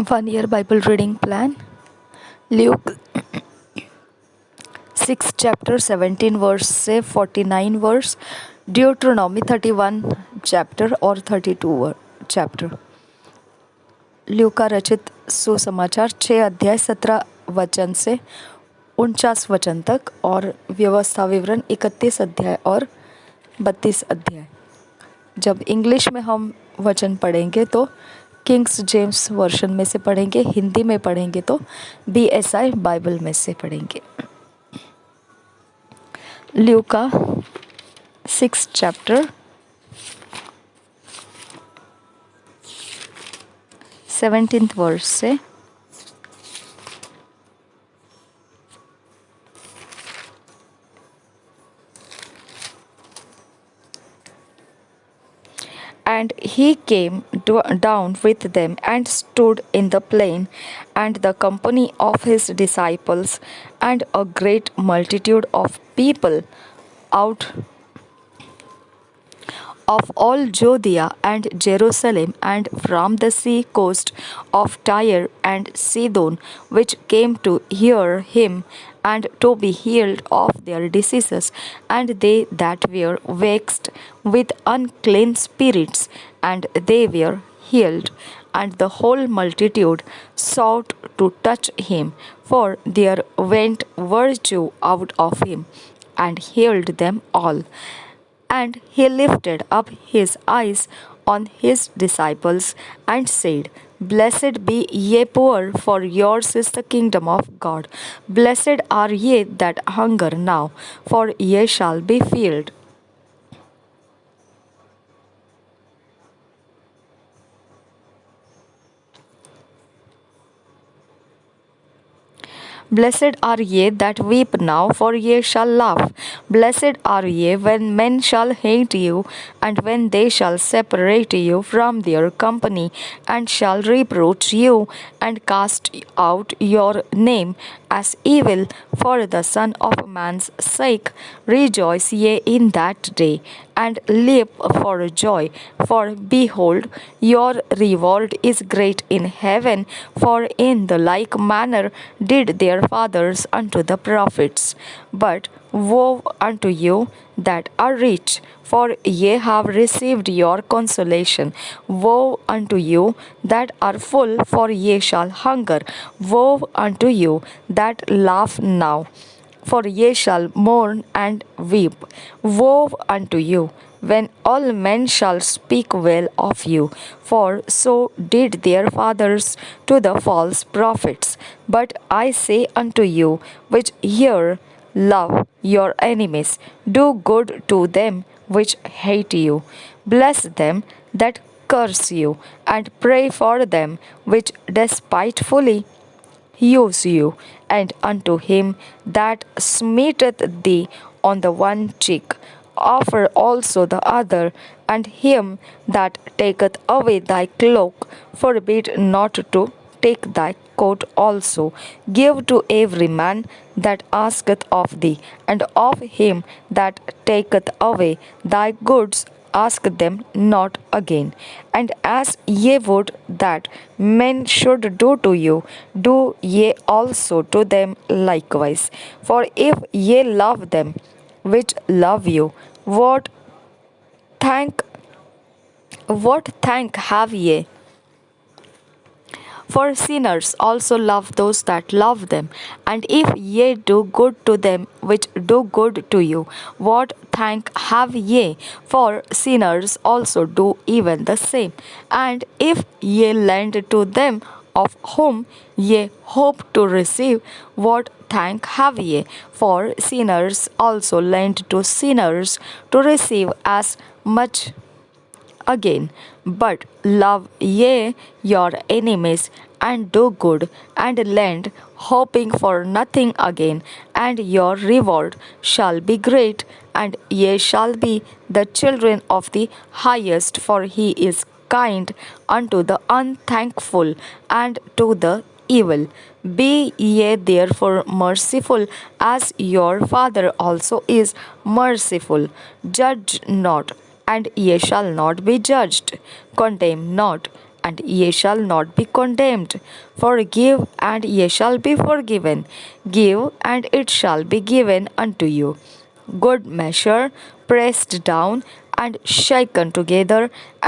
1 year Bible reading plan. Luke 6 chapter 17 verse से 49 verse. Deuteronomy 31 chapter और 32 chapter. Luca रचित सुसमाचार 6 अध्याय 17 वचन से 49 वचन तक और व्यवस्था विवरण 31 अध्याय और 32 अध्याय. जब इंग्लिश में हम वचन पढ़ेंगे तो किंग्स जेम्स वर्शन में से पढ़ेंगे, हिंदी में पढ़ेंगे तो BSI बाइबल में से पढ़ेंगे. ल्यूका 6 चैप्टर 17th वर्स से And he came down with them and stood in the plain, and the company of his disciples, and a great multitude of people out of all Judea and Jerusalem, and from the sea coast of Tyre and Sidon, which came to hear him, and to be healed of their diseases. And they that were vexed with unclean spirits, and they were healed. And the whole multitude sought to touch him, for there went virtue out of him, and healed them all. And he lifted up his eyes on his disciples and said, Blessed be ye poor, for yours is the kingdom of God. Blessed are ye that hunger now, for ye shall be filled. Blessed are ye that weep now, for ye shall laugh. Blessed are ye when men shall hate you, and when they shall separate you from their company, and shall reproach you, and cast out your name as evil for the Son of Man's sake. Rejoice ye in that day, and leap for joy. For behold, your reward is great in heaven, for in the like manner did their fathers unto the prophets. But woe unto you that are rich, for ye have received your consolation. Woe unto you that are full, for ye shall hunger. Woe unto you that laugh now, for ye shall mourn and weep. Woe unto you when all men shall speak well of you, for so did their fathers to the false prophets. But I say unto you which hear, love your enemies, do good to them which hate you, bless them that curse you, and pray for them which despitefully use you, and unto him that smiteth thee on the one cheek, offer also the other, and him that taketh away thy cloak, forbid not to take thy coat also. Give to every man that asketh of thee, and of him that taketh away thy goods ask them not again. And as ye would that men should do to you, do ye also to them likewise. For if ye love them which love you, what thank have ye? For sinners also love those that love them. And if ye do good to them which do good to you, what thank have ye? For sinners also do even the same. And if ye lend to them of whom ye hope to receive, what thank have ye? For sinners also lend to sinners to receive as much again. But love ye your enemies, and do good, and lend, hoping for nothing again, and your reward shall be great, and ye shall be the children of the highest, for he is kind unto the unthankful and to the evil. Be ye therefore merciful, as your Father also is merciful. Judge not, and ye shall not be judged. Condemn not, and ye shall not be condemned. Forgive, and ye shall be forgiven. Give, and it shall be given unto you. Good measure, pressed down and shaken together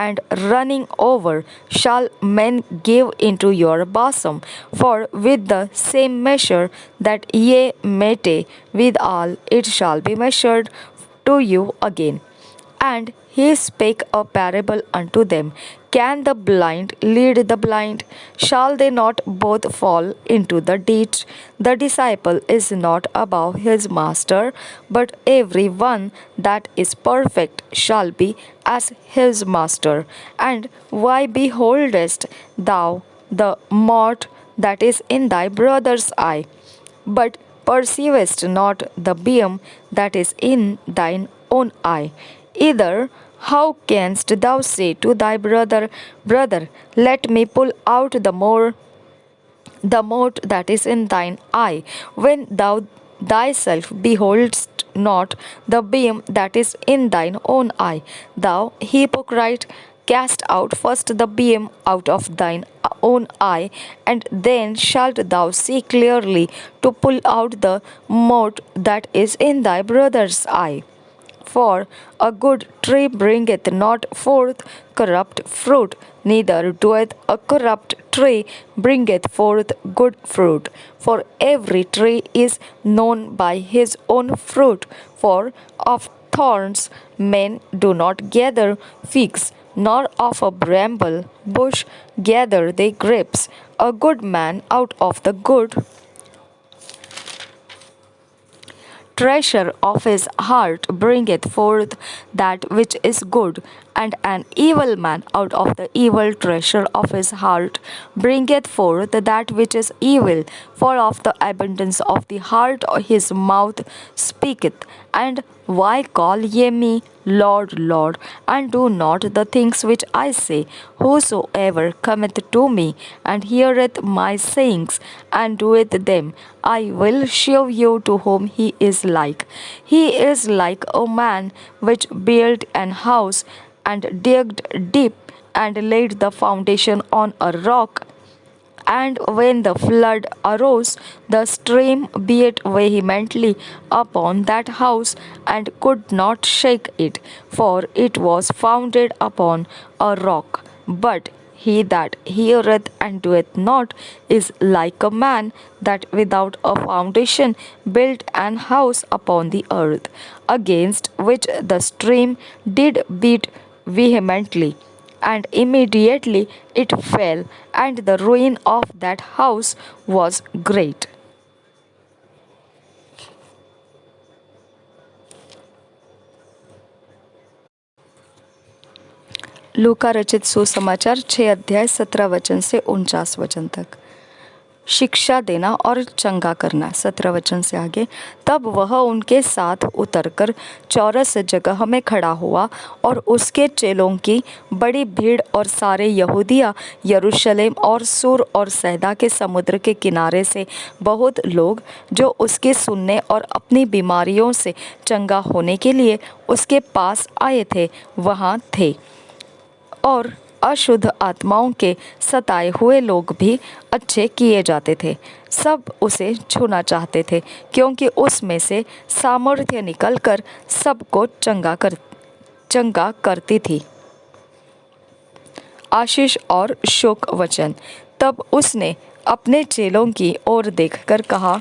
and running over, shall men give into your bosom. For with the same measure that ye mete withal, it shall be measured to you again. And he spake a parable unto them. Can the blind lead the blind? Shall they not both fall into the ditch? The disciple is not above his master, but every one that is perfect shall be as his master. And why beholdest thou the mote that is in thy brother's eye, but perceivest not the beam that is in thine own eye? Either how canst thou say to thy brother, Brother, let me pull out the mote that is in thine eye, when thou thyself beholdest not the beam that is in thine own eye? Thou hypocrite, cast out first the beam out of thine own eye, and then shalt thou see clearly to pull out the mote that is in thy brother's eye. For a good tree bringeth not forth corrupt fruit, neither doeth a corrupt tree bringeth forth good fruit. For every tree is known by his own fruit. For of thorns men do not gather figs, nor of a bramble bush gather they grapes. A good man out of the good treasure of his heart bringeth forth that which is good, and an evil man out of the evil treasure of his heart bringeth forth that which is evil. For of the abundance of the heart his mouth speaketh. And why call ye me Lord, Lord, and do not the things which I say? Whosoever cometh to me and heareth my sayings and doeth them, I will show you to whom he is like. He is like a man which built an house and digged deep and laid the foundation on a rock. And when the flood arose, the stream beat vehemently upon that house and could not shake it, for it was founded upon a rock. But he that heareth and doeth not is like a man that without a foundation built an house upon the earth, against which the stream did beat vehemently, and immediately it fell, and the ruin of that house was great. लूका रचित सुसमाचार 6 अध्याय 17 वचन से 49 वचन तक। शिक्षा देना और चंगा करना। 17 वचन से आगे, तब वह उनके साथ उतरकर चौरस जगह में खड़ा हुआ, और उसके चेलों की बड़ी भीड़ और सारे यहूदिया, यरूशलेम और सूर और सैदा के समुद्र के किनारे से बहुत लोग, जो उसके सुनने और अपनी बीमारियों से चंगा होने के लिए उसके पास आए थे, वहाँ थे। और अशुद्ध आत्माओं के सताए हुए लोग भी अच्छे किए जाते थे। सब उसे छूना चाहते थे, क्योंकि उसमें से सामर्थ्य निकलकर सबको चंगा करती थी। आशीष और शोक वचन। तब उसने अपने चेलों की ओर देखकर कहा,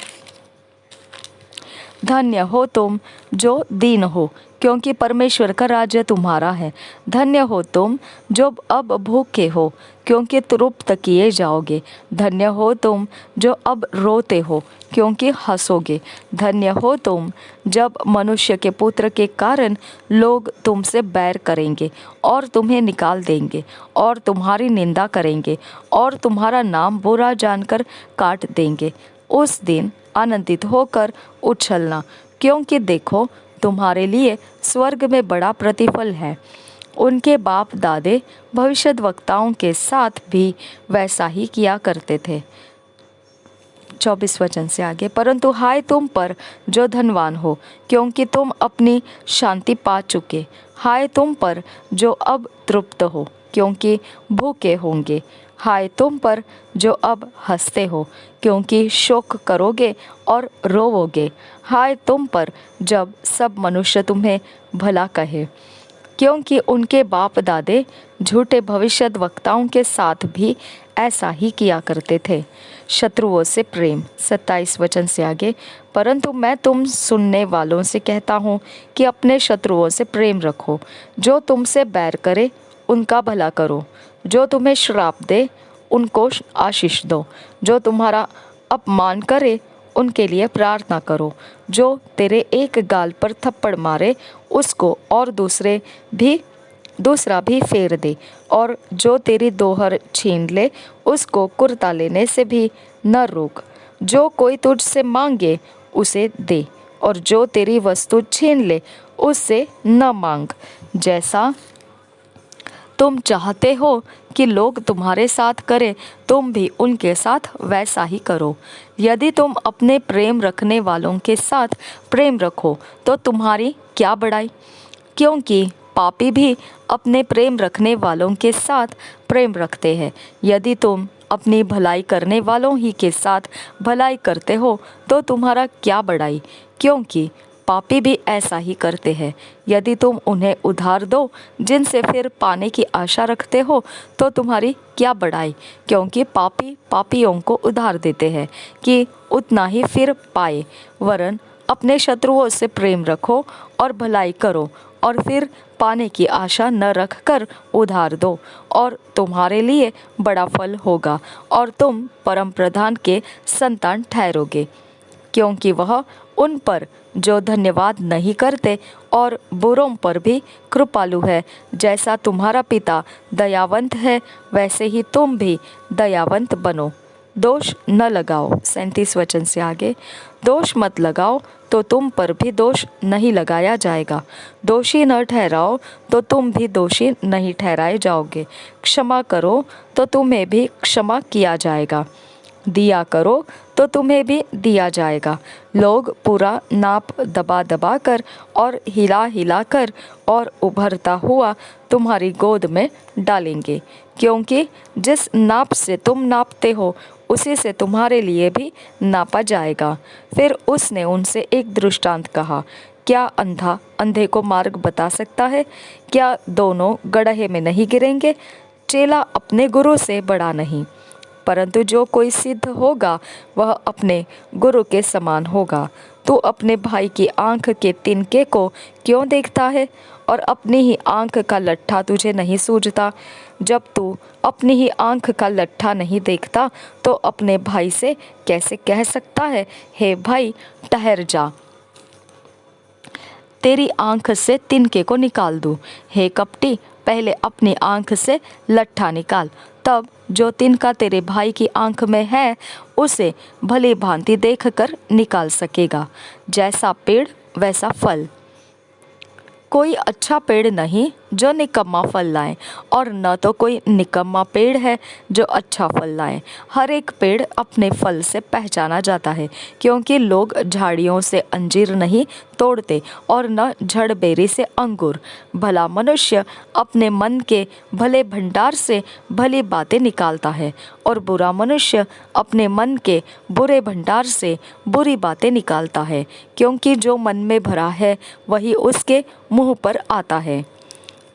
धन्य हो तुम जो दीन हो, क्योंकि परमेश्वर का राज्य तुम्हारा है। धन्य हो तुम जो अब भूखे हो, क्योंकि तृप्त किए जाओगे। धन्य हो तुम जो अब रोते हो, क्योंकि हंसोगे। धन्य हो तुम जब मनुष्य के पुत्र के कारण लोग तुमसे बैर करेंगे और तुम्हें निकाल देंगे और तुम्हारी निंदा करेंगे और तुम्हारा नाम बुरा जानकर काट देंगे। उस दिन आनंदित होकर उछलना, क्योंकि देखो तुम्हारे लिए स्वर्ग में बड़ा प्रतिफल है। उनके बाप दादे भविष्यद्वक्ताओं के साथ भी वैसा ही किया करते थे। 24 वचन से आगे, परंतु हाय तुम पर जो धनवान हो, क्योंकि तुम अपनी शांति पा चुके। हाय तुम पर जो अब तृप्त हो, क्योंकि भूखे होंगे। हाय तुम पर जो अब हंसते हो, क्योंकि शोक करोगे और रोवोगे। हाय तुम पर जब सब मनुष्य तुम्हें भला कहे, क्योंकि उनके बाप दादे झूठे भविष्यद्वक्ताओं के साथ भी ऐसा ही किया करते थे। शत्रुओं से प्रेम। 27 वचन से आगे, परंतु मैं तुम सुनने वालों से कहता हूँ कि अपने शत्रुओं से प्रेम रखो। जो तुमसे बैर करे उनका भला करो, जो तुम्हें श्राप दे उनको आशीष दो, जो तुम्हारा अपमान करे उनके लिए प्रार्थना करो। जो तेरे एक गाल पर थप्पड़ मारे उसको और दूसरा भी फेर दे, और जो तेरी दोहर छीन ले उसको कुर्ता लेने से भी न रोक। जो कोई तुझसे मांगे उसे दे, और जो तेरी वस्तु छीन ले उससे न मांग। जैसा तुम चाहते हो कि लोग तुम्हारे साथ करें, तुम भी उनके साथ वैसा ही करो। यदि तुम अपने प्रेम रखने वालों के साथ प्रेम रखो तो तुम्हारी क्या बड़ाई, क्योंकि पापी भी अपने प्रेम रखने वालों के साथ प्रेम रखते हैं। यदि तुम अपनी भलाई करने वालों ही के साथ भलाई करते हो तो तुम्हारा क्या बड़ाई, क्योंकि पापी भी ऐसा ही करते हैं। यदि तुम उन्हें उधार दो जिनसे फिर पाने की आशा रखते हो तो तुम्हारी क्या बड़ाई, क्योंकि पापी पापियों को उधार देते हैं कि उतना ही फिर पाए। वरन अपने शत्रुओं से प्रेम रखो और भलाई करो, और फिर पाने की आशा न रखकर उधार दो, और तुम्हारे लिए बड़ा फल होगा और तुम परम प्रधान के संतान ठहरोगे, क्योंकि वह उन पर जो धन्यवाद नहीं करते और बुरों पर भी कृपालु है। जैसा तुम्हारा पिता दयावंत है वैसे ही तुम भी दयावंत बनो। दोष न लगाओ। 37 वचन से आगे, दोष मत लगाओ तो तुम पर भी दोष नहीं लगाया जाएगा। दोषी न ठहराओ तो तुम भी दोषी नहीं ठहराए जाओगे। क्षमा करो तो तुम्हें भी क्षमा किया जाएगा। दिया करो तो तुम्हें भी दिया जाएगा। लोग पूरा नाप दबा दबा कर और हिला हिला कर और उभरता हुआ तुम्हारी गोद में डालेंगे, क्योंकि जिस नाप से तुम नापते हो उसी से तुम्हारे लिए भी नापा जाएगा। फिर उसने उनसे एक दृष्टांत कहा, क्या अंधा अंधे को मार्ग बता सकता है? क्या दोनों गड्ढे में नहीं गिरेंगे? चेला अपने गुरु से बड़ा नहीं, परंतु जो कोई सिद्ध होगा वह अपने गुरु के समान होगा। तू अपने भाई की आंख के तिनके को क्यों देखता है और अपनी ही आंख का लट्ठा तुझे नहीं सूझता? जब तू अपनी ही आंख का लट्ठा नहीं देखता तो अपने भाई से कैसे कह सकता है, हे भाई ठहर जा, तेरी आंख से तिनके को निकाल दूं? हे कपटी, पहले अपनी आंख से लट्ठा निकाल, तब जो तिनका तेरे भाई की आंख में है उसे भली भांति देखकर निकाल सकेगा। जैसा पेड़ वैसा फल। कोई अच्छा पेड़ नहीं जो निकम्मा फल लाए, और न तो कोई निकम्मा पेड़ है जो अच्छा फल लाए। हर एक पेड़ अपने फल से पहचाना जाता है, क्योंकि लोग झाड़ियों से अंजीर नहीं तोड़ते और न झड़बेरी से अंगूर। भला मनुष्य अपने मन के भले भंडार से भली बातें निकालता है, और बुरा मनुष्य अपने मन के बुरे भंडार से बुरी बातें निकालता है, क्योंकि जो मन में भरा है वही उसके मुंह पर आता है।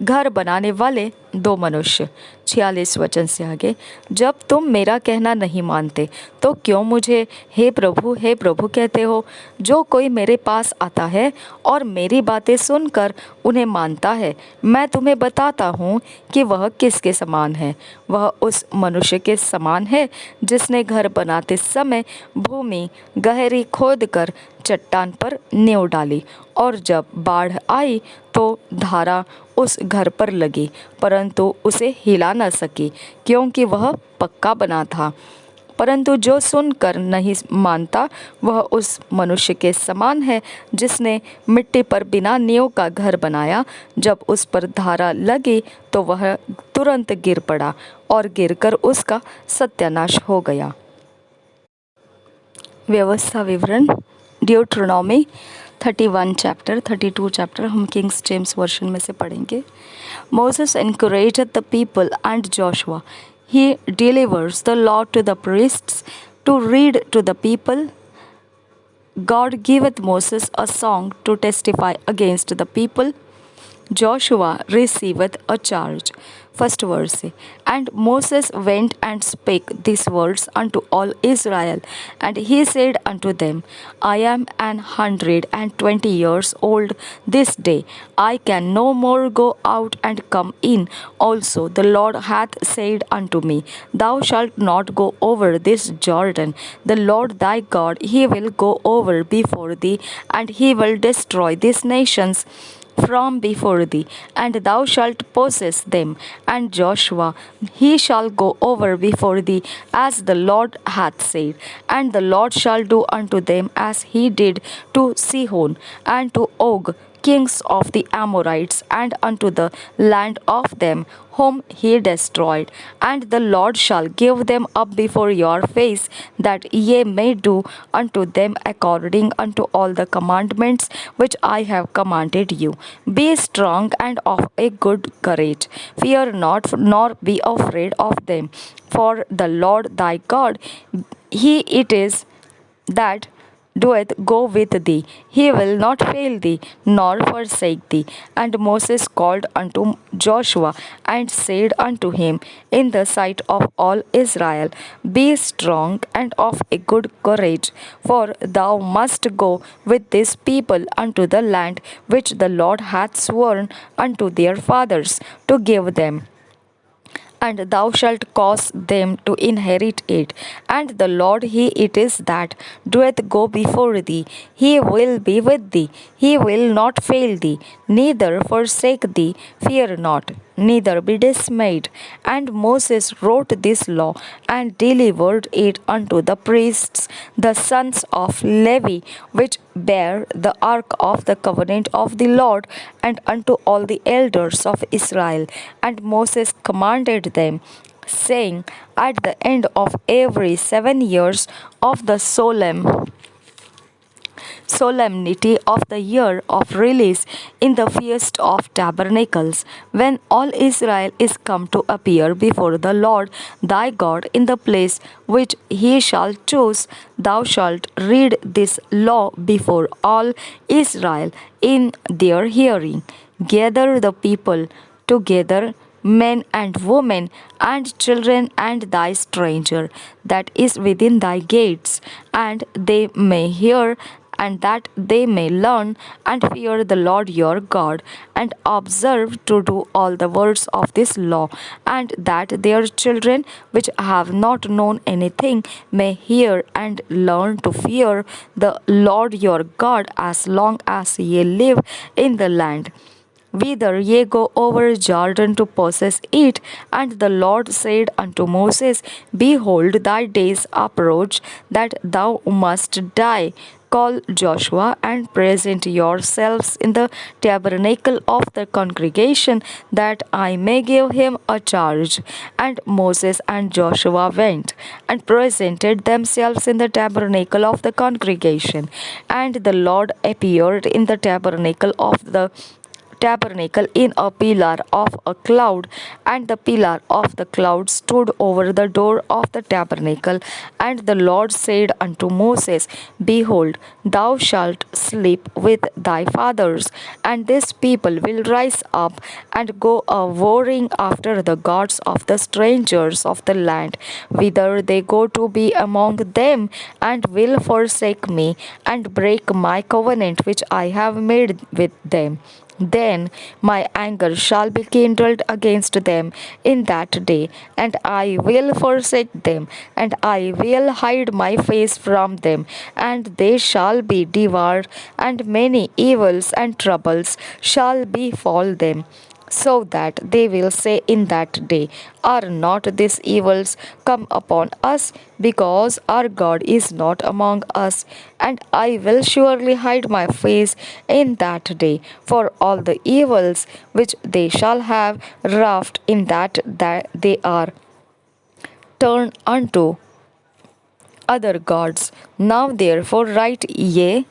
घर बनाने वाले दो मनुष्य। 46 वचन से आगे, जब तुम मेरा कहना नहीं मानते तो क्यों मुझे हे प्रभु कहते हो? जो कोई मेरे पास आता है और मेरी बातें सुनकर उन्हें मानता है, मैं तुम्हें बताता हूँ कि वह किसके समान है। वह उस मनुष्य के समान है जिसने घर बनाते समय भूमि गहरी खोदकर चट्टान पर नींव डाली, और जब बाढ़ आई तो धारा उस घर पर लगी, परंतु उसे हिला न सकी, क्योंकि वह पक्का बना था। परंतु जो सुनकर नहीं मानता वह उस मनुष्य के समान है जिसने मिट्टी पर बिना नींव का घर बनाया। जब उस पर धारा लगी तो वह तुरंत गिर पड़ा, और गिरकर उसका सत्यानाश हो गया। व्यवस्था विवरण ड्यूट्रोनॉमी 31 चैप्टर 32 चैप्टर हम किंग्स जेम्स वर्शन में से पढ़ेंगे. Moses encouraged the people and Joshua. He delivers the law to the priests to read to the people. God giveth Moses a song to testify against the people. Joshua receiveth a charge. First verse. And Moses went and spake these words unto all Israel. And he said unto them, I am 120 years old this day. I can no more go out and come in. Also the Lord hath said unto me, Thou shalt not go over this Jordan. The Lord thy God, he will go over before thee, and he will destroy these nations from before thee, and thou shalt possess them. And Joshua, he shall go over before thee, as the Lord hath said. And the Lord shall do unto them as he did to Sihon and to Og, kings of the Amorites, and unto the land of them whom he destroyed. And the Lord shall give them up before your face, that ye may do unto them according unto all the commandments which I have commanded you. Be strong and of a good courage. Fear not, nor be afraid of them. For the Lord thy God, he it is that doeth go with thee. He will not fail thee, nor forsake thee. And Moses called unto Joshua, and said unto him in the sight of all Israel, Be strong and of a good courage, for thou must go with this people unto the land which the Lord hath sworn unto their fathers to give them, and thou shalt cause them to inherit it. And the Lord he it is that doeth go before thee. He will be with thee. He will not fail thee, neither forsake thee. Fear not, neither be dismayed. And Moses wrote this law, and delivered it unto the priests, the sons of Levi, which bear the ark of the covenant of the Lord, and unto all the elders of Israel. And Moses commanded them, saying, At the end of every 7 years of the solemnity of the year of release in the feast of tabernacles, when all Israel is come to appear before the Lord thy God in the place which he shall choose, thou shalt read this law before all Israel in their hearing. Gather the people together, men and women, and children, and thy stranger that is within thy gates, and they may hear, and that they may learn and fear the Lord your God, and observe to do all the words of this law, and that their children which have not known anything may hear and learn to fear the Lord your God as long as ye live in the land whither ye go over Jordan to possess it. And the Lord said unto Moses, Behold, thy days approach that thou must die. Call Joshua and present yourselves in the tabernacle of the congregation, that I may give him a charge. And Moses and Joshua went and presented themselves in the tabernacle of the congregation. And the Lord appeared in the tabernacle in a pillar of a cloud, and the pillar of the cloud stood over the door of the tabernacle. And the Lord said unto Moses, Behold, thou shalt sleep with thy fathers, and this people will rise up and go a warring after the gods of the strangers of the land, whither they go to be among them, and will forsake me, and break my covenant which I have made with them. Then my anger shall be kindled against them in that day, and I will forsake them, and I will hide my face from them, and they shall be devoured, and many evils and troubles shall befall them, so that they will say in that day, Are not these evils come upon us, because our God is not among us? And I will surely hide my face in that day for all the evils which they shall have wrought in that they are turned unto other gods. Now therefore write ye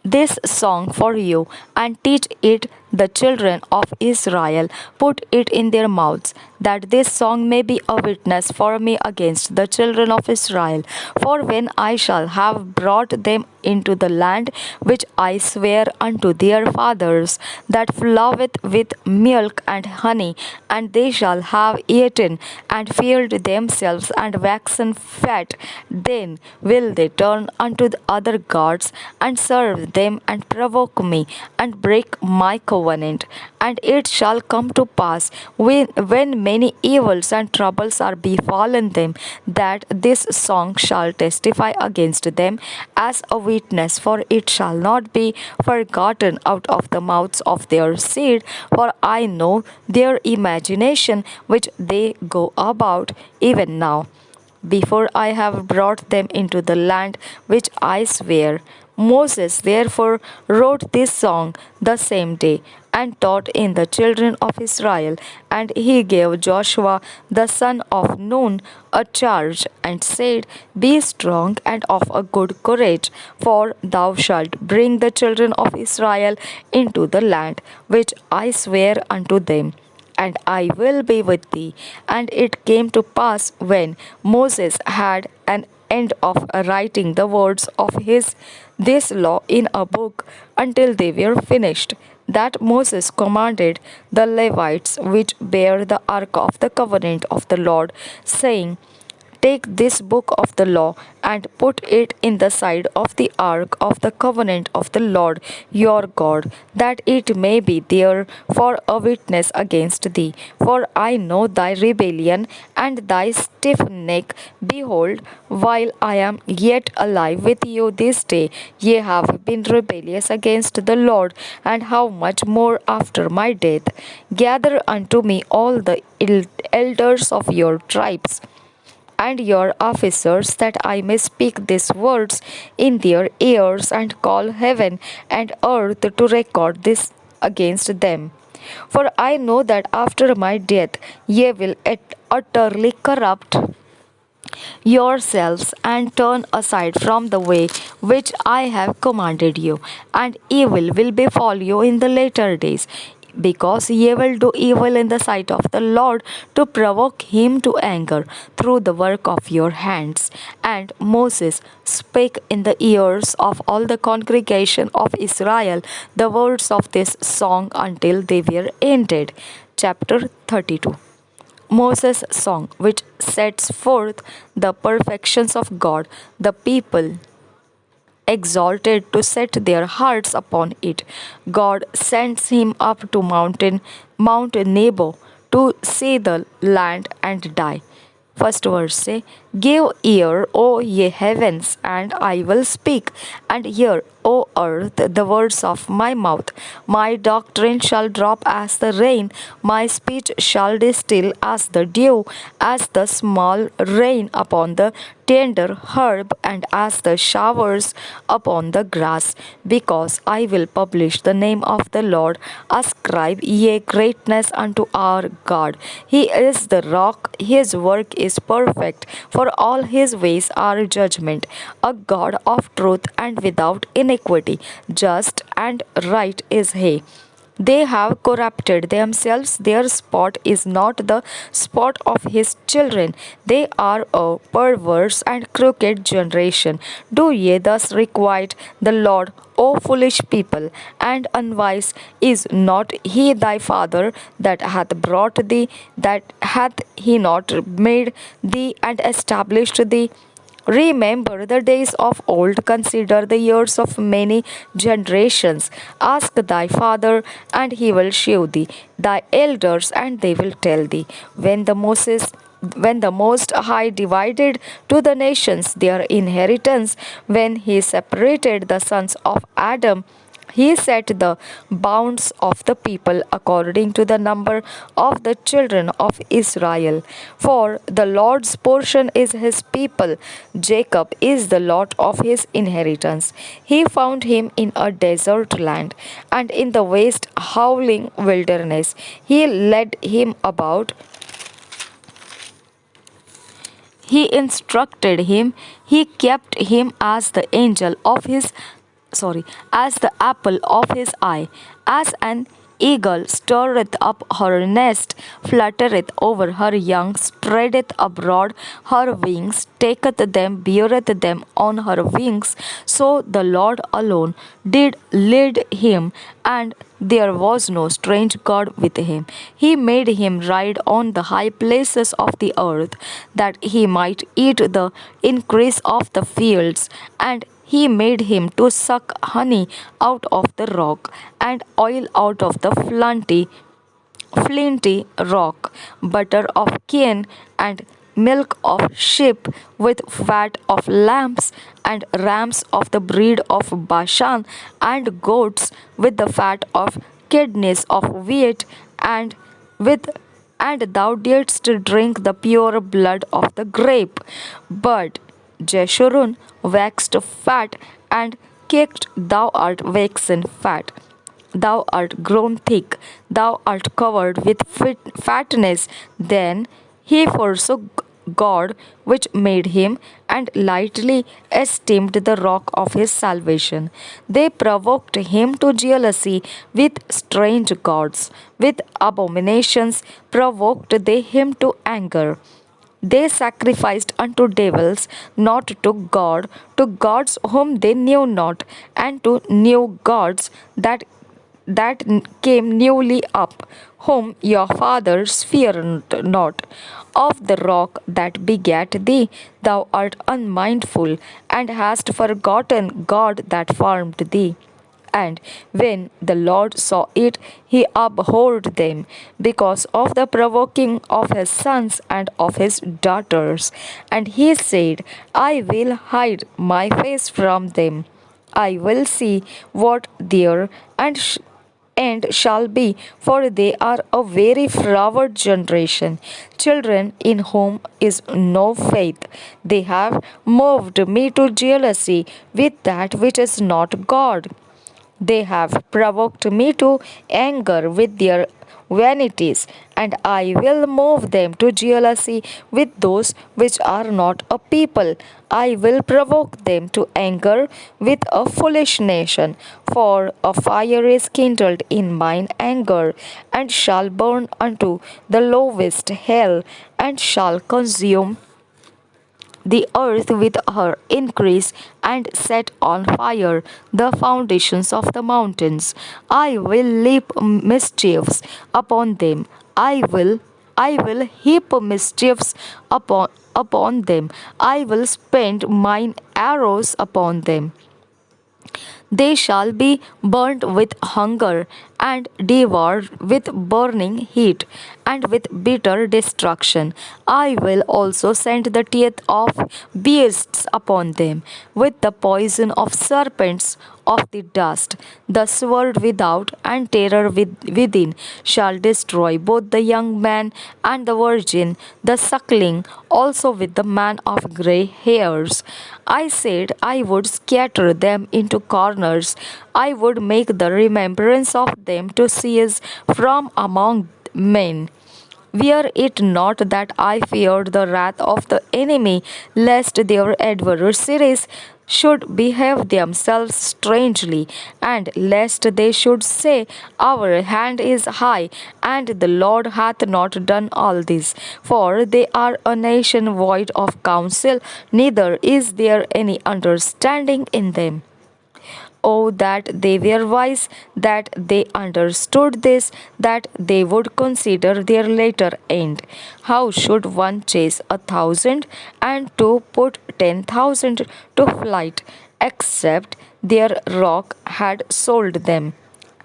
this song for you, and teach it the children of Israel. Put it in their mouths, that this song may be a witness for me against the children of Israel. For when I shall have brought them into the land which I swear unto their fathers, that floweth with milk and honey, and they shall have eaten and filled themselves and waxen fat, then will they turn unto the other gods and serve them and provoke me and break my covenant. And it shall come to pass when many evils and troubles are befallen them, that this song shall testify against them as a witness, for it shall not be forgotten out of the mouths of their seed. For I know their imagination which they go about even now, before I have brought them into the land which I swear. Moses therefore wrote this song the same day, and taught in the children of Israel. And he gave Joshua the son of Nun a charge, and said, Be strong and of a good courage, for thou shalt bring the children of Israel into the land which I swear unto them, and I will be with thee. And it came to pass, when Moses had an end of writing the words of this law in a book until they were finished, that Moses commanded the Levites which bear the ark of the covenant of the Lord, saying, Take this book of the law and put it in the side of the ark of the covenant of the Lord your God, that it may be there for a witness against thee. For I know thy rebellion and thy stiff neck. Behold, while I am yet alive with you this day, ye have been rebellious against the Lord, and how much more after my death? Gather unto me all the elders of your tribes and your officers, that I may speak these words in their ears, and call heaven and earth to record this against them. For I know that after my death ye will utterly corrupt yourselves and turn aside from the way which I have commanded you, and evil will befall you in the later days, because ye will do evil in the sight of the Lord, to provoke him to anger through the work of your hands. And Moses spake in the ears of all the congregation of Israel the words of this song until they were ended. Chapter 32. Moses' song, which sets forth the perfections of God. The people exalted to set their hearts upon it. God sends him up to Mount Nebo to see the land and die. First verse say, Give ear, O ye heavens, and I will speak, and hear, O earth, the words of my mouth. My doctrine shall drop as the rain, my speech shall distill as the dew, as the small rain upon the tender herb, and as the showers upon the grass. Because I will publish the name of the Lord. Ascribe ye greatness unto our God. He is the rock, his work is perfect, for all his ways are judgment. A God of truth and without iniquity, just and right is he. They have corrupted themselves. Their spot is not the spot of his children. They are a perverse and crooked generation. Do ye thus requite the Lord, O foolish people, and unwise? Is not he thy father that hath brought thee? That hath he not made thee and established thee? Remember the days of old, consider the years of many generations. Ask thy father, and he will shew thee, thy elders, and they will tell thee. When the Most High divided to the nations their inheritance, when he separated the sons of Adam, he set the bounds of the people according to the number of the children of Israel. For the Lord's portion is his people, Jacob is the lot of his inheritance. He found him in a desert land, and in the waste howling wilderness. He led him about He instructed him, he kept him as the angel of his as the apple of his eye, as an eagle stirreth up her nest, fluttereth over her young, spreadeth abroad her wings, taketh them, beareth them on her wings. So the Lord alone did lead him, and there was no strange God with him. He made him ride on the high places of the earth, that he might eat the increase of the fields, and he made him to suck honey out of the rock, and oil out of the flinty rock, butter of kine, and milk of sheep, with fat of lambs and rams of the breed of Bashan, and goats with the fat of kidneys of wheat, and with and thou didst drink the pure blood of the grape. But Jeshurun waxed fat and kicked, thou art waxen fat. Thou art grown thick, thou art covered with fatness. Then he forsook God which made him, and lightly esteemed the rock of his salvation. They provoked him to jealousy with strange gods. With abominations provoked they him to anger. They sacrificed unto devils, not to God, to gods whom they knew not, and to new gods that came newly up, whom your fathers feared not. Of the rock that begat thee, thou art unmindful, and hast forgotten God that formed thee. And when the Lord saw it, he abhorred them because of the provoking of his sons and of his daughters. And he said, I will hide my face from them. I will see what their end shall be, for they are a very froward generation, children in whom is no faith. They have moved me to jealousy with that which is not God. They have provoked me to anger with their vanities, and I will move them to jealousy with those which are not a people. I will provoke them to anger with a foolish nation, for a fire is kindled in mine anger, and shall burn unto the lowest hell, and shall consume the earth with her increase, and set on fire the foundations of the mountains. I will leap mischiefs upon them. I will heap mischiefs upon them. I will spend mine arrows upon them. They shall be burnt with hunger, and devoured with burning heat, and with bitter destruction. I will also send the teeth of beasts upon them, with the poison of serpents of the dust. The sword without and terror within shall destroy both the young man and the virgin, the suckling also with the man of grey hairs. I said I would scatter them into corners. I would make the remembrance of them to cease from among men. Were it not that I feared the wrath of the enemy, lest their adversaries should behave themselves strangely, and lest they should say, our hand is high, and the Lord hath not done all this. For they are a nation void of counsel, neither is there any understanding in them. Oh, that they were wise, that they understood this, that they would consider their later end. How should one chase 1,000 and to put 10,000 to flight, except their rock had sold them,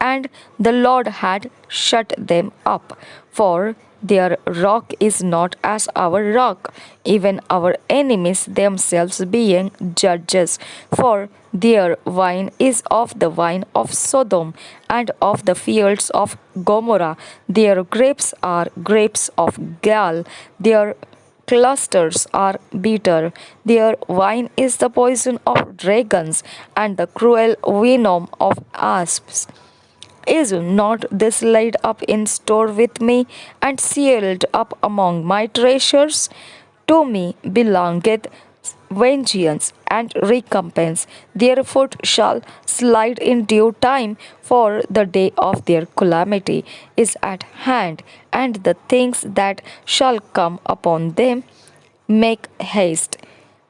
and the Lord had shut them up? For their rock is not as our rock, even our enemies themselves being judges. For their wine is of the wine of Sodom, and of the fields of Gomorrah. Their grapes are grapes of gall. Their clusters are bitter. Their wine is the poison of dragons, and the cruel venom of asps. Is not this laid up in store with me, and sealed up among my treasures? To me belongeth vengeance and recompense. Their foot shall slide in due time, for the day of their calamity is at hand, and the things that shall come upon them make haste.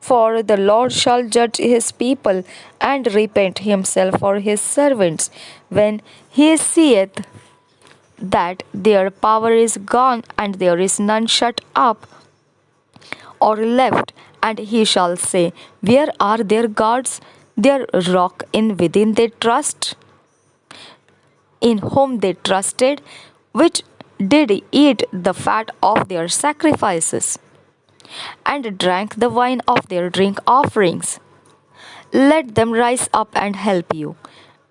For the Lord shall judge his people and repent himself for his servants when he seeth that their power is gone and there is none shut up or left, and he shall say, where are their gods, their rock in within they trust, in whom they trusted, which did eat the fat of their sacrifices, and drank the wine of their drink offerings. Let them rise up and help you,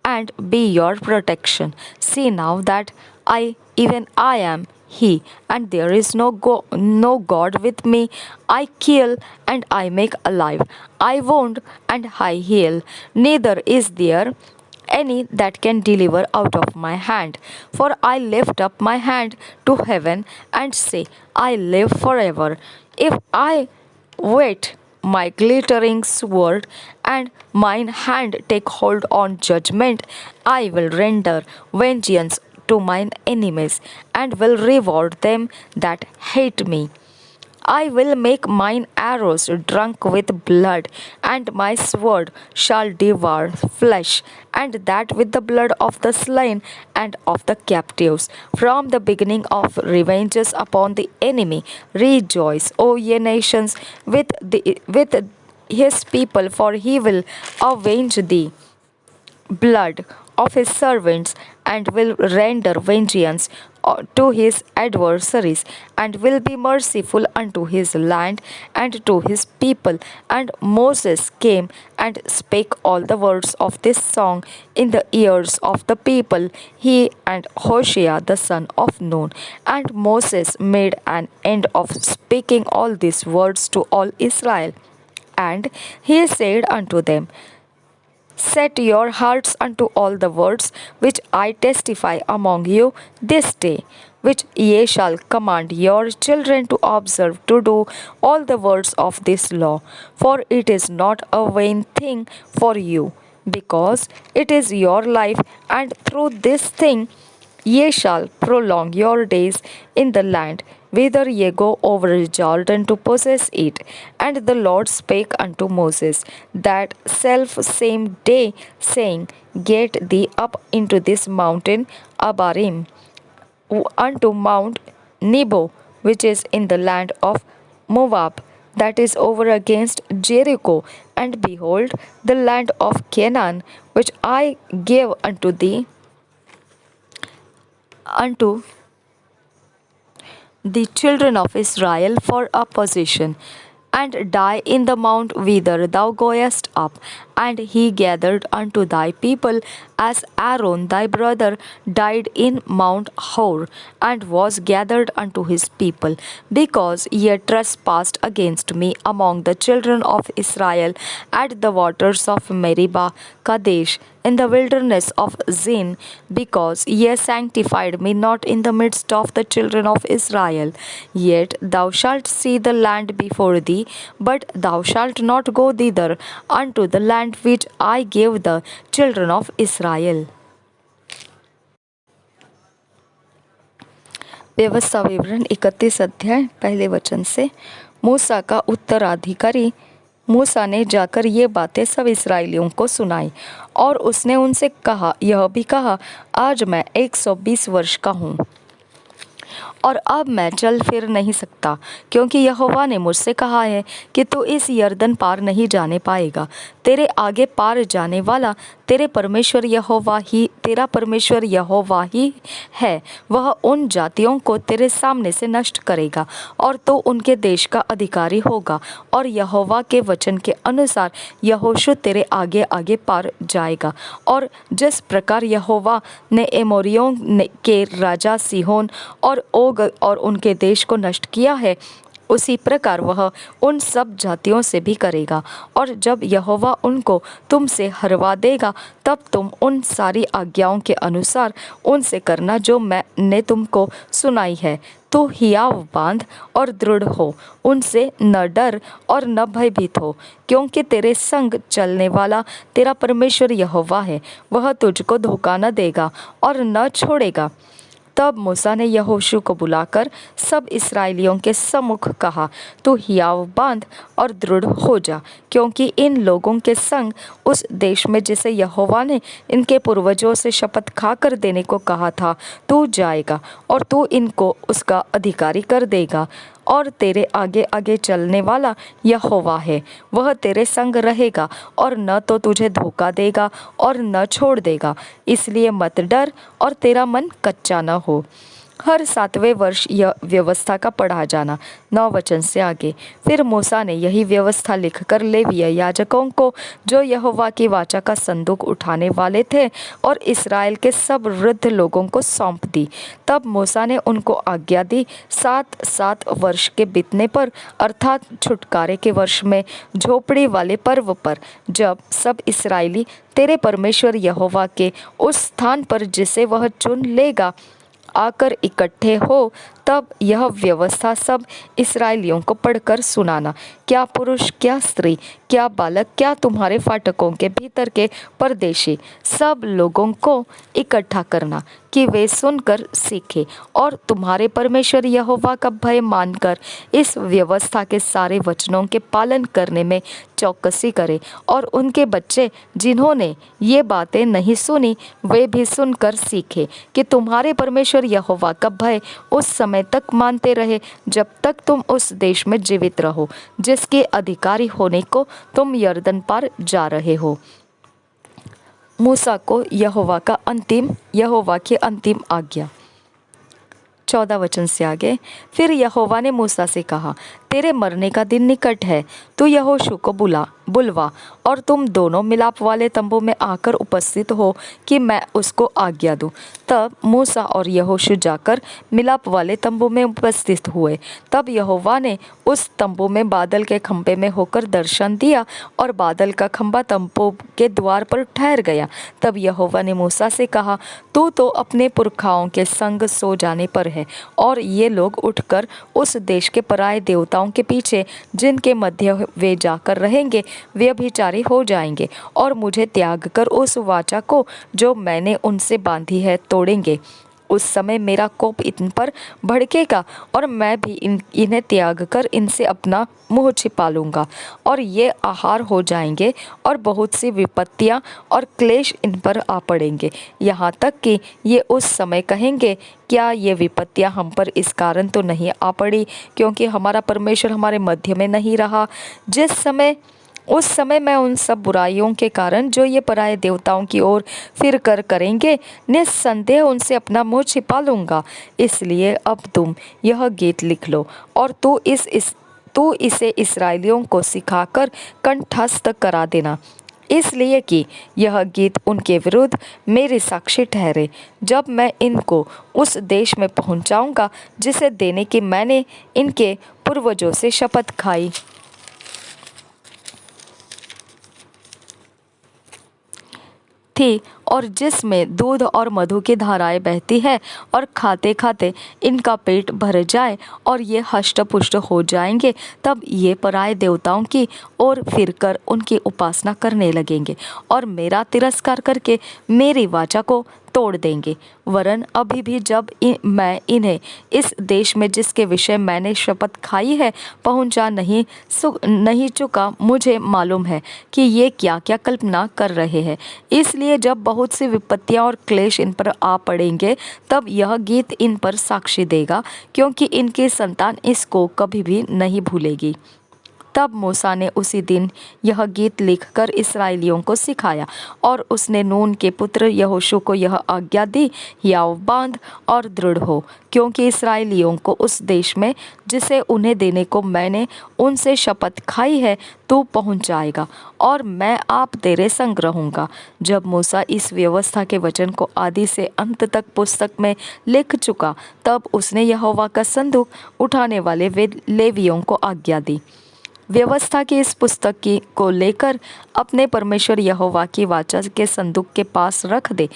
and be your protection. See now that even I am He, and there is no God with me. I kill and I make alive. I wound and I heal. Neither is there any that can deliver out of my hand. For I lift up my hand to heaven and say, I live forever. If I wait my glittering sword, and mine hand take hold on judgment, I will render vengeance to mine enemies, and will reward them that hate me. I will make mine arrows drunk with blood, and my sword shall devour flesh, and that with the blood of the slain and of the captives. From the beginning of revenges upon the enemy, rejoice, O ye nations, with his people, for he will avenge thee blood of his servants, and will render vengeance to his adversaries, and will be merciful unto his land and to his people. And Moses came and spake all the words of this song in the ears of the people, he and Hoshea the son of Nun. And Moses made an end of speaking all these words to all Israel. And he said unto them, set your hearts unto all the words which I testify among you this day, which ye shall command your children to observe to do all the words of this law. For it is not a vain thing for you, because it is your life, and through this thing ye shall prolong your days in the land whither ye go over Jordan to possess it. And the Lord spake unto Moses that self same day, saying, get thee up into this mountain Abarim, unto Mount Nebo, which is in the land of Moab, that is over against Jericho, and behold, the land of Canaan, which I gave unto thee, unto the children of Israel for a possession, and die in the mount whither thou goest up. And he gathered unto thy people as Aaron thy brother died in Mount Hor, and was gathered unto his people, because ye trespassed against me among the children of Israel at the waters of Meribah Kadesh, in the wilderness of Zin, because ye sanctified me not in the midst of the children of Israel. Yet thou shalt see the land before thee, but thou shalt not go thither unto the land which I gave the children of Israel. व्यवस्था विवरण 31 अध्याय पहले वचन से। मूसा का उत्तराधिकारी। मूसा ने जाकर ये बातें सब इस्राएलियों को सुनाई, और उसने उनसे कहा, यह भी कहा, आज मैं 120 वर्ष का हूँ, और अब मैं चल फिर नहीं सकता, क्योंकि यहोवा ने मुझसे कहा है कि तू इस यरदन पार नहीं जाने पाएगा। तेरे आगे पार जाने वाला तेरा परमेश्वर यहोवा ही है। वह उन जातियों को तेरे सामने से नष्ट करेगा, और तो उनके देश का अधिकारी होगा। और यहोवा के वचन के अनुसार यहोशू तेरे आगे आगे पार जाएगा। और जिस प्रकार यहोवा ने एमोरियों के राजा सीहोन और ओग और उनके देश को नष्ट किया है, उसी प्रकार वह उन सब जातियों से भी करेगा। और जब यहोवा उनको तुमसे हरवा देगा, तब तुम उन सारी आज्ञाओं के अनुसार उनसे करना जो मैंने तुमको सुनाई है। तू हियाव बांध और दृढ़ हो, उनसे न डर और न भयभीत हो, क्योंकि तेरे संग चलने वाला तेरा परमेश्वर यहोवा है। वह तुझको धोखा न देगा और न छोड़ेगा। तब मूसा ने यहोशू को बुलाकर सब इस्राएलियों के सम्मुख कहा, तू हियाव बांध और दृढ़ हो जा, क्योंकि इन लोगों के संग उस देश में जिसे यहोवा ने इनके पूर्वजों से शपथ खाकर देने को कहा था, तू जाएगा और तू इनको उसका अधिकारी कर देगा। और तेरे आगे आगे चलने वाला यहोवा है, वह तेरे संग रहेगा और न तो तुझे धोखा देगा और न छोड़ देगा। इसलिए मत डर और तेरा मन कच्चा न हो। हर 7वें वर्ष यह व्यवस्था का पढ़ा जाना। 9 वचन से आगे। फिर मूसा ने यही व्यवस्था लिखकर लेवीय याजकों को, जो यहोवा की वाचा का संदूक उठाने वाले थे, और इस्राएल के सब वृद्ध लोगों को सौंप दी। तब मूसा ने उनको आज्ञा दी, 7 वर्ष के बीतने पर, अर्थात छुटकारे के वर्ष में, झोपड़ी वाले पर्व पर, जब सब इस्राएली तेरे परमेश्वर यहोवा के उस स्थान पर जिसे वह चुन लेगा आकर इकट्ठे हो, तब यह व्यवस्था सब इस्राएलियों को पढ़कर सुनाना। क्या पुरुष, क्या स्त्री, क्या बालक, क्या तुम्हारे फाटकों के भीतर के परदेशी, सब लोगों को इकट्ठा करना कि वे सुनकर सीखें और तुम्हारे परमेश्वर यहोवा का भय मानकर इस व्यवस्था के सारे वचनों के पालन करने में चौकसी करें। और उनके बच्चे जिन्होंने ये बातें नहीं सुनी, वे भी सुनकर सीखें कि तुम्हारे परमेश्वर यहोवा का भय उस समय तक मानते रहे जब तक तुम उस देश में जीवित रहो, जिसके अधिकारी होने को तुम यरदन पार जा रहे हो। मूसा को यहोवा की अंतिम आज्ञा। 14 वचन से आगे। फिर यहोवा ने मूसा से कहा, तेरे मरने का दिन निकट है, तू यहोशू को बुलवा और तुम दोनों मिलाप वाले तंबू में आकर उपस्थित हो कि मैं उसको आज्ञा दूं। तब मूसा और यहोशू जाकर मिलाप वाले तंबू में उपस्थित हुए। तब यहोवा ने उस तंबू में बादल के खंभे में होकर दर्शन दिया और बादल का खंभा तंबू के द्वार पर ठहर गया। तब यहोवा ने मूसा से कहा, तू तो अपने पुरखाओं के संग सो जाने पर है, और ये लोग उठकर उस देश के पराए देवताओं के पीछे, जिनके मध्य वे जाकर रहेंगे, व्यभिचारी हो जाएंगे और मुझे त्याग कर उस वाचा को जो मैंने उनसे बांधी है तोड़ेंगे। उस समय मेरा कोप इन पर भड़केगा और मैं भी इन्हें त्याग कर इनसे अपना मुँह छिपा लूँगा, और ये आहार हो जाएंगे और बहुत सी विपत्तियाँ और क्लेश इन पर आ पड़ेंगे, यहाँ तक कि ये उस समय कहेंगे, क्या ये विपत्तियाँ हम पर इस कारण तो नहीं आ पड़ी क्योंकि हमारा परमेश्वर हमारे मध्य में नहीं रहा। उस समय मैं उन सब बुराइयों के कारण जो ये पराये देवताओं की ओर फिर कर करेंगे, निस्संदेह उनसे अपना मुँह छिपा लूँगा। इसलिए अब तुम यह गीत लिख लो और तू इसे इस्राएलियों को सिखाकर कंठस्थ करा देना, इसलिए कि यह गीत उनके विरुद्ध मेरी साक्षी ठहरे, जब मैं इनको उस देश में पहुंचाऊंगा जिसे देने की मैंने इनके पूर्वजों से शपथ खाई थी, और जिसमें दूध और मधु की धाराएं बहती है, और खाते खाते इनका पेट भर जाए और ये हष्ट पुष्ट हो जाएंगे। तब ये पराये देवताओं की ओर फिरकर उनकी उपासना करने लगेंगे और मेरा तिरस्कार करके मेरी वाचा को तोड़ देंगे। वरन अभी भी जब मैं इन्हें इस देश में जिसके विषय मैंने शपथ खाई है पहुंचा नहीं चुका, मुझे मालूम है कि ये क्या क्या कल्पना कर रहे हैं। इसलिए जब बहुत सी विपत्तियां और क्लेश इन पर आ पड़ेंगे, तब यह गीत इन पर साक्षी देगा, क्योंकि इनकी संतान इसको कभी भी नहीं भूलेगी। तब मूसा ने उसी दिन यह गीत लिखकर इसराइलियों को सिखाया, और उसने नून के पुत्र यहोशू को यह आज्ञा दी, याव बांध और दृढ़ हो, क्योंकि इसराइलियों को उस देश में जिसे उन्हें देने को मैंने उनसे शपथ खाई है तू पहुँच जाएगा, और मैं आप तेरे संग रहूँगा। जब मूसा इस व्यवस्था के वचन को आदि से अंत तक पुस्तक में लिख चुका, तब उसने यहोवा का संदूक उठाने वाले वे लेवियों को आज्ञा दी, व्यवस्था की इस पुस्तक की को लेकर अपने परमेश्वर यहोवा की वाचा के संदूक के पास रख दे,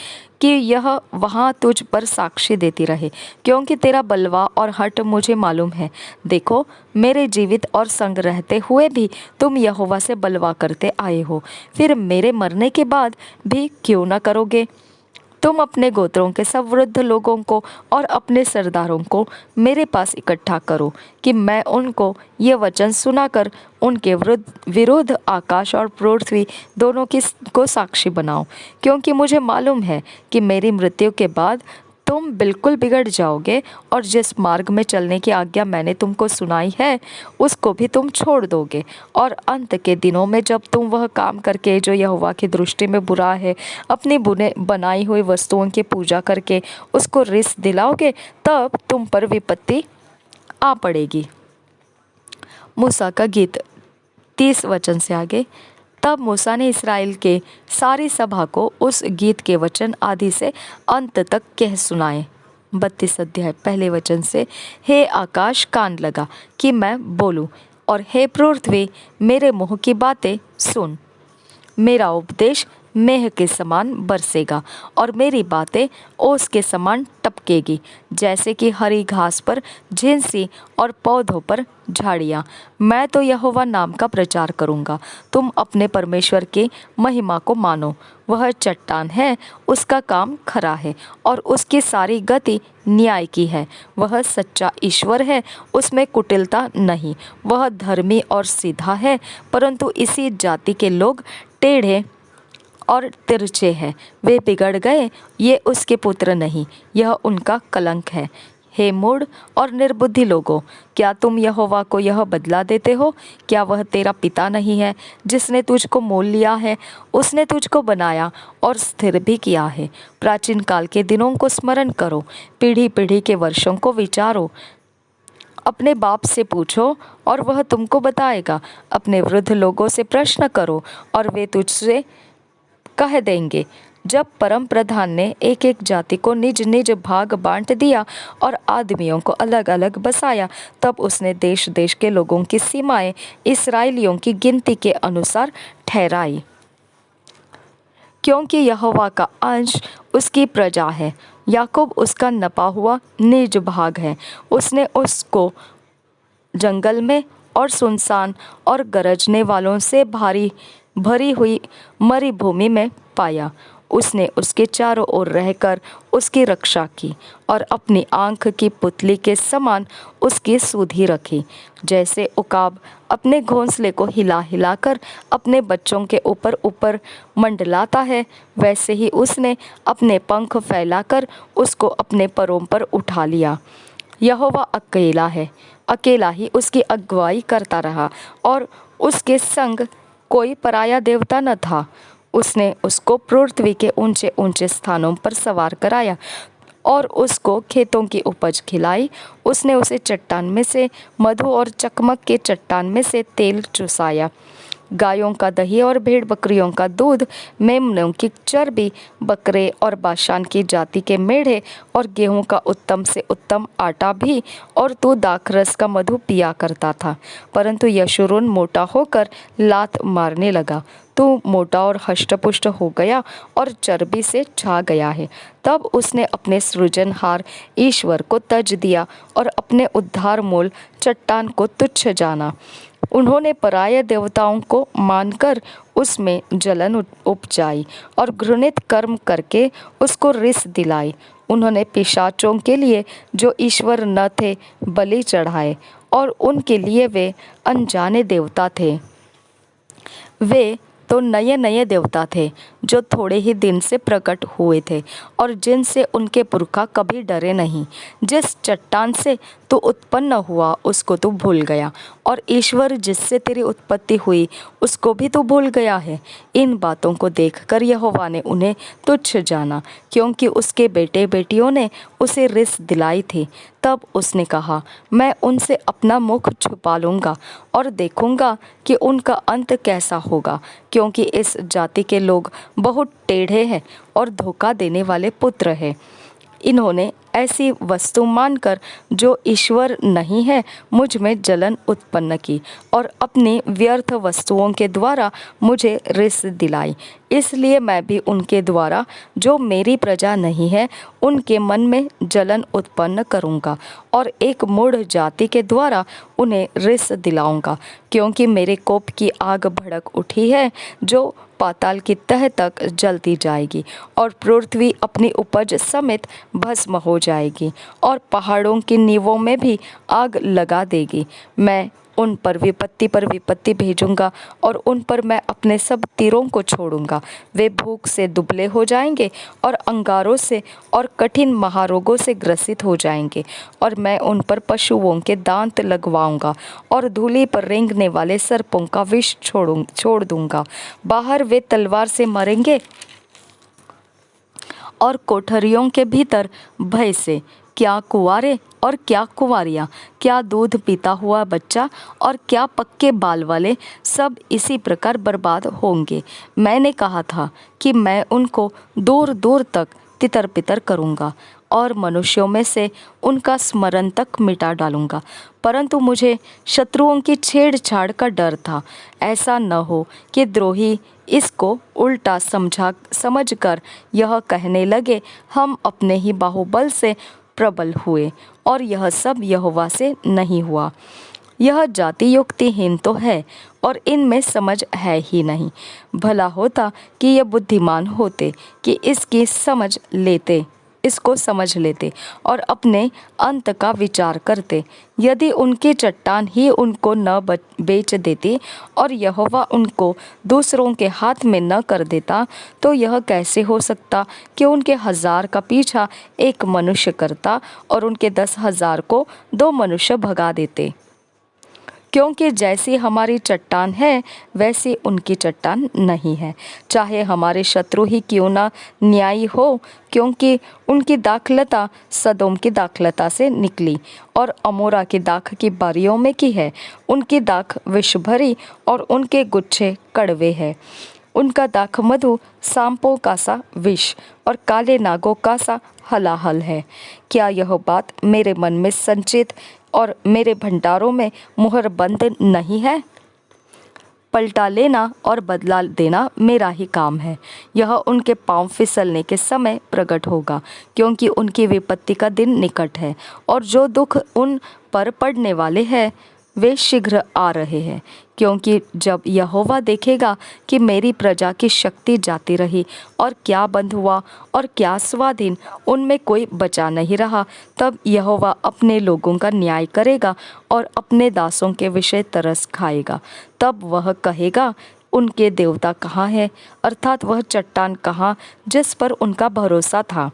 कि यह वहाँ तुझ पर साक्षी देती रहे, क्योंकि तेरा बलवा और हठ मुझे मालूम है। देखो, मेरे जीवित और संग रहते हुए भी तुम यहोवा से बलवा करते आए हो, फिर मेरे मरने के बाद भी क्यों न करोगे। तुम अपने गोत्रों के सब वृद्ध लोगों को और अपने सरदारों को मेरे पास इकट्ठा करो, कि मैं उनको ये वचन सुनाकर उनके विरुद्ध आकाश और पृथ्वी दोनों को साक्षी बनाऊं, क्योंकि मुझे मालूम है कि मेरी मृत्यु के बाद तुम बिल्कुल बिगड़ जाओगे, और जिस मार्ग में चलने की आज्ञा मैंने तुमको सुनाई है उसको भी तुम छोड़ दोगे, और अंत के दिनों में जब तुम वह काम करके जो यहोवा की दृष्टि में बुरा है, अपनी बनाई हुई वस्तुओं की पूजा करके उसको रिस दिलाओगे, तब तुम पर विपत्ति आ पड़ेगी। मूसा का गीत 30 वचन से आगे। तब मूसा ने इस्राएल के सारी सभा को उस गीत के वचन आदि से अंत तक कह सुनाए। 32 अध्याय पहले वचन से, हे आकाश कान लगा कि मैं बोलूं, और हे पृथ्वी मेरे मुँह की बातें सुन। मेरा उपदेश मेह के समान बरसेगा, और मेरी बातें ओस के समान टपकेगी, जैसे कि हरी घास पर झिंसी और पौधों पर झाड़ियाँ। मैं तो यहोवा नाम का प्रचार करूँगा। तुम अपने परमेश्वर की महिमा को मानो। वह चट्टान है, उसका काम खरा है, और उसकी सारी गति न्याय की है। वह सच्चा ईश्वर है, उसमें कुटिलता नहीं। वह धर्मी और सीधा है, परंतु इसी जाति के लोग टेढ़े और तिरछे हैं। वे बिगड़ गए, ये उसके पुत्र नहीं, यह उनका कलंक है। हे मूढ़ और निर्बुद्धि लोगों, क्या तुम यहोवा को यह बदला देते हो? क्या वह तेरा पिता नहीं है जिसने तुझको मोल लिया है? उसने तुझको बनाया और स्थिर भी किया है। प्राचीन काल के दिनों को स्मरण करो, पीढ़ी पीढ़ी के वर्षों को विचारो। अपने बाप से पूछो और वह तुमको बताएगा। अपने वृद्ध लोगों से प्रश्न करो और वे तुझसे कह देंगे। जब परम प्रधान ने एक एक जाति को निज निज भाग बांट दिया और आदमियों को अलग अलग बसाया, तब उसने देश देश के लोगों की सीमाएं इस्राएलियों की गिनती के अनुसार ठहराई, क्योंकि यहोवा का अंश उसकी प्रजा है, याकूब उसका नपा हुआ निज भाग है। उसने उसको जंगल में और सुनसान और गरजने वालों से भरी हुई मरुभूमि में पाया। उसने उसके चारों ओर रहकर उसकी रक्षा की और अपनी आँख की पुतली के समान उसकी सुधि रखी। जैसे उकाब अपने घोंसले को हिला हिलाकर अपने बच्चों के ऊपर ऊपर मंडलाता है, वैसे ही उसने अपने पंख फैलाकर उसको अपने परों पर उठा लिया। यहोवा अकेला है, अकेला ही उसकी अगुवाई करता रहा, और उसके संग कोई पराया देवता न था। उसने उसको पृथ्वी के ऊंचे ऊंचे स्थानों पर सवार कराया और उसको खेतों की उपज खिलाई। उसने उसे चट्टान में से मधु और चकमक के चट्टान में से तेल चुसाया। गायों का दही और भेड़ बकरियों का दूध, मेमनों की चर्बी, बकरे और बाशान की जाति के मेढ़े और गेहूं का उत्तम से उत्तम आटा भी, और तू दाखरस का मधु पिया करता था। परंतु यशूरून मोटा होकर लात मारने लगा। तू मोटा और हष्टपुष्ट हो गया और चर्बी से छा गया है। तब उसने अपने सृजनहार ईश्वर को तज दिया और अपने उद्धार मूल चट्टान को तुच्छ जाना। उन्होंने पराये देवताओं को मानकर उसमें जलन उपजाई और घृणित कर्म करके उसको रिस दिलाई। उन्होंने पिशाचों के लिए जो ईश्वर न थे बलि चढ़ाए, और उनके लिए वे अनजाने देवता थे। वे तो नए नए देवता थे जो थोड़े ही दिन से प्रकट हुए थे और जिनसे उनके पुरखा कभी डरे नहीं। जिस चट्टान से तू उत्पन्न हुआ उसको तू भूल गया, और ईश्वर जिससे तेरी उत्पत्ति हुई उसको भी तू भूल गया है। इन बातों को देखकर यहोवा ने उन्हें तुच्छ जाना, क्योंकि उसके बेटे बेटियों ने उसे रिस दिलाई थी। तब उसने कहा, मैं उनसे अपना मुख छुपा लूँगा और देखूँगा कि उनका अंत कैसा होगा, क्योंकि इस जाति के लोग बहुत टेढ़े हैं और धोखा देने वाले पुत्र हैं। इन्होंने ऐसी वस्तु मानकर जो ईश्वर नहीं है मुझ में जलन उत्पन्न की और अपनी व्यर्थ वस्तुओं के द्वारा मुझे रिस दिलाई। इसलिए मैं भी उनके द्वारा जो मेरी प्रजा नहीं है उनके मन में जलन उत्पन्न करूँगा और एक मूढ़ जाति के द्वारा उन्हें रिस दिलाऊँगा, क्योंकि मेरे कोप की आग भड़क उठी है जो पाताल की तह तक जलती जाएगी, और पृथ्वी अपनी उपज समेत भस्म हो जाएगी और पहाड़ों की नींवों में भी आग लगा देगी। मैं उन पर विपत्ति भेजूंगा और उन पर मैं अपने सब तीरों को छोड़ूंगा। वे भूख से दुबले हो जाएंगे और अंगारों से और कठिन महारोगों से ग्रसित हो जाएंगे, और मैं उन पर पशुओं के दांत लगवाऊंगा और धूलि पर रेंगने वाले सर्पों का विष छोड़ दूंगा। बाहर वे तलवार से मरेंगे और कोठरियों के भीतर भय से, क्या कुंवारे और क्या कुंवारियाँ, क्या दूध पीता हुआ बच्चा और क्या पक्के बाल वाले, सब इसी प्रकार बर्बाद होंगे। मैंने कहा था कि मैं उनको दूर दूर तक तितर बितर करूँगा और मनुष्यों में से उनका स्मरण तक मिटा डालूंगा, परंतु मुझे शत्रुओं की छेड़छाड़ का डर था, ऐसा न हो कि द्रोही इसको उल्टा समझकर यह कहने लगे, हम अपने ही बाहुबल से प्रबल हुए, और यह सब यहोवा से नहीं हुआ। यह जाति युक्तिहीन तो है और इनमें समझ है ही नहीं। भला होता कि ये बुद्धिमान होते कि इसको समझ लेते और अपने अंत का विचार करते। यदि उनकी चट्टान ही उनको न बेच देती और यहोवा उनको दूसरों के हाथ में न कर देता, तो यह कैसे हो सकता कि उनके 1000 का पीछा एक मनुष्य करता और उनके 10,000 को 2 मनुष्य भगा देते। क्योंकि जैसी हमारी चट्टान है वैसी उनकी चट्टान नहीं है, चाहे हमारे शत्रु ही क्यों ना न्यायी हो, क्योंकि उनकी दाखलता सदोम की दाखलता से निकली और अमोरा की दाख की बारियों में की है। उनकी दाख विष भरी और उनके गुच्छे कड़वे हैं। उनका दाख मधु सांपों का सा विष और काले नागों का सा हलाहल है। क्या यह बात मेरे मन में संचित और मेरे भंडारों में मुहर बंद नहीं है? पलटा लेना और बदला देना मेरा ही काम है। यह उनके पांव फिसलने के समय प्रकट होगा, क्योंकि उनकी विपत्ति का दिन निकट है, और जो दुख उन पर पड़ने वाले हैं वे शीघ्र आ रहे हैं। क्योंकि जब यहोवा देखेगा कि मेरी प्रजा की शक्ति जाती रही और क्या बंद हुआ और क्या स्वाधीन, उनमें कोई बचा नहीं रहा, तब यहोवा अपने लोगों का न्याय करेगा और अपने दासों के विषय तरस खाएगा। तब वह कहेगा, उनके देवता कहाँ है, अर्थात वह चट्टान कहाँ जिस पर उनका भरोसा था,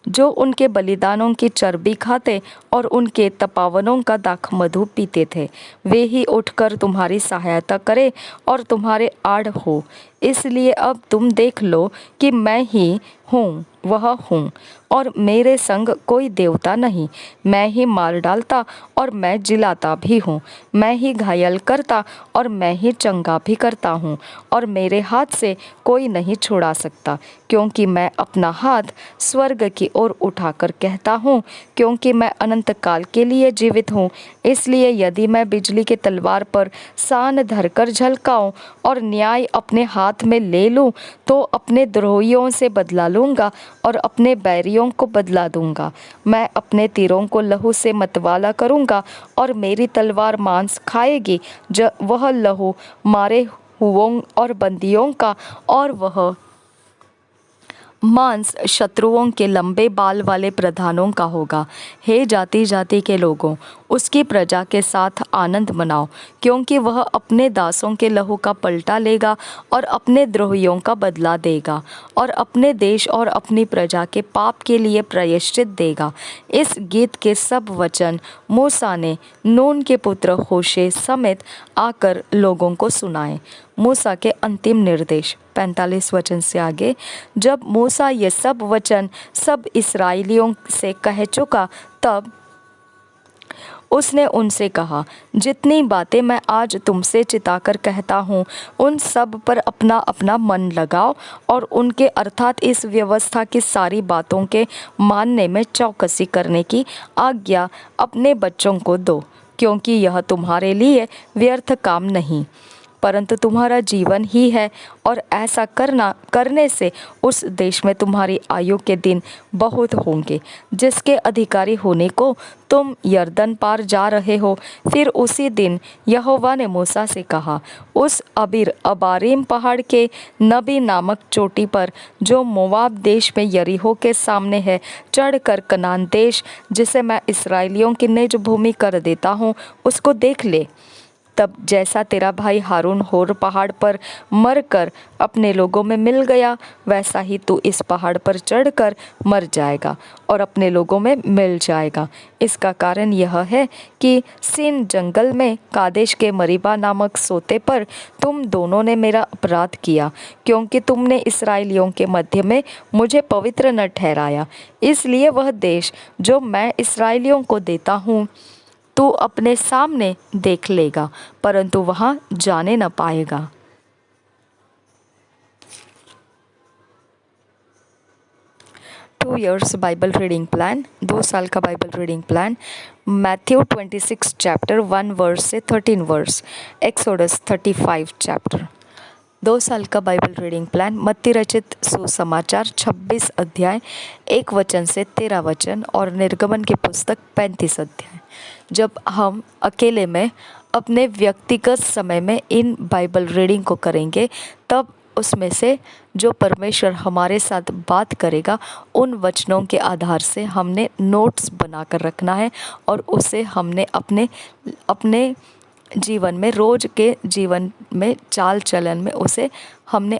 जो उनके बलिदानों की चर्बी खाते और उनके तपावनों का दाख मधु पीते थे। वे ही उठकर तुम्हारी सहायता करे और तुम्हारे आड़ हो। इसलिए अब तुम देख लो कि मैं ही हूँ, वह हूँ, और मेरे संग कोई देवता नहीं। मैं ही मार डालता और मैं जिलाता भी हूँ, मैं ही घायल करता और मैं ही चंगा भी करता हूँ, और मेरे हाथ से कोई नहीं छुड़ा सकता। क्योंकि मैं अपना हाथ स्वर्ग की ओर उठाकर कहता हूँ, क्योंकि मैं अनंत काल के लिए जीवित हूँ। इसलिए यदि मैं बिजली के तलवार पर सान धरकर झलकाऊँ और न्याय अपने हाथ में ले लूँ, तो अपने द्रोहियों से बदला लूँगा और अपने बैरियों को बदला दूँगा। मैं अपने तीरों को लहू से मतवाला करूँगा और मेरी तलवार मांस खाएगी, वह लहू मारे हुओं और बंदियों का, और वह मांस शत्रुओं के लंबे बाल वाले प्रधानों का होगा। हे जाति जाति के लोगों, उसकी प्रजा के साथ आनंद मनाओ, क्योंकि वह अपने दासों के लहू का पलटा लेगा और अपने द्रोहियों का बदला देगा और अपने देश और अपनी प्रजा के पाप के लिए प्रायश्चित देगा। इस गीत के सब वचन मूसा ने नून के पुत्र होशे समेत आकर लोगों को सुनाए। मूसा के अंतिम निर्देश 45 वचन से आगे। जब मूसा ये सब वचन सब इस्राएलियों से कह चुका, तब उसने उनसे कहा, जितनी बातें मैं आज तुमसे चिताकर कहता हूँ, उन सब पर अपना अपना मन लगाओ और उनके अर्थात इस व्यवस्था की सारी बातों के मानने में चौकसी करने की आज्ञा अपने बच्चों को दो, क्योंकि यह तुम्हारे लिए व्यर्थ काम नहीं, परंतु तुम्हारा जीवन ही है, और ऐसा करने से उस देश में तुम्हारी आयु के दिन बहुत होंगे, जिसके अधिकारी होने को तुम यरदन पार जा रहे हो। फिर उसी दिन यहोवा ने मूसा से कहा, उस अबारीम पहाड़ के नबी नामक चोटी पर, जो मोवाब देश में यरीहो के सामने है, चढ़कर कनान देश, जिसे मैं इस्राएलियों की निज भूमि कर देता हूँ, उसको देख ले। तब जैसा तेरा भाई हारून होर पहाड़ पर मरकर अपने लोगों में मिल गया, वैसा ही तू इस पहाड़ पर चढ़कर मर जाएगा और अपने लोगों में मिल जाएगा। इसका कारण यह है कि सीन जंगल में कादेश के मरीबा नामक सोते पर तुम दोनों ने मेरा अपराध किया, क्योंकि तुमने इस्राएलियों के मध्य में मुझे पवित्र न ठहराया। इसलिए वह देश जो मैं इस्राएलियों को देता हूँ, तू अपने सामने देख लेगा, परंतु वहां जाने न पाएगा। Two years Bible reading plan, 2 साल का Bible reading plan. Matthew 26 chapter 1 verse से 13 वर्स, एक्सोडस 35 चैप्टर। 2 साल का बाइबल रीडिंग प्लान। मत्ती रचित सुसमाचार 26 अध्याय 1 वचन से 13 वचन और निर्गमन की पुस्तक 35 अध्याय। जब हम अकेले में अपने व्यक्तिगत समय में इन बाइबल रीडिंग को करेंगे, तब उसमें से जो परमेश्वर हमारे साथ बात करेगा, उन वचनों के आधार से हमने नोट्स बनाकर रखना है और उसे हमने अपने जीवन में, रोज के जीवन में, चाल चलन में उसे हमने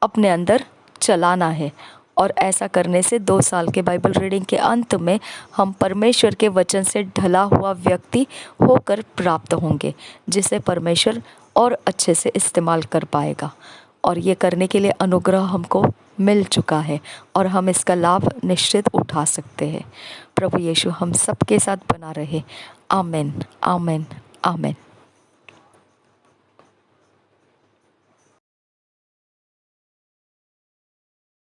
अपने अंदर चलाना है। और ऐसा करने से 2 साल के बाइबल रीडिंग के अंत में हम परमेश्वर के वचन से ढला हुआ व्यक्ति होकर प्राप्त होंगे, जिसे परमेश्वर और अच्छे से इस्तेमाल कर पाएगा। और ये करने के लिए अनुग्रह हमको मिल चुका है और हम इसका लाभ निश्चित उठा सकते हैं। प्रभु यीशु हम सबके साथ बना रहे। आमीन, आमीन, आमीन।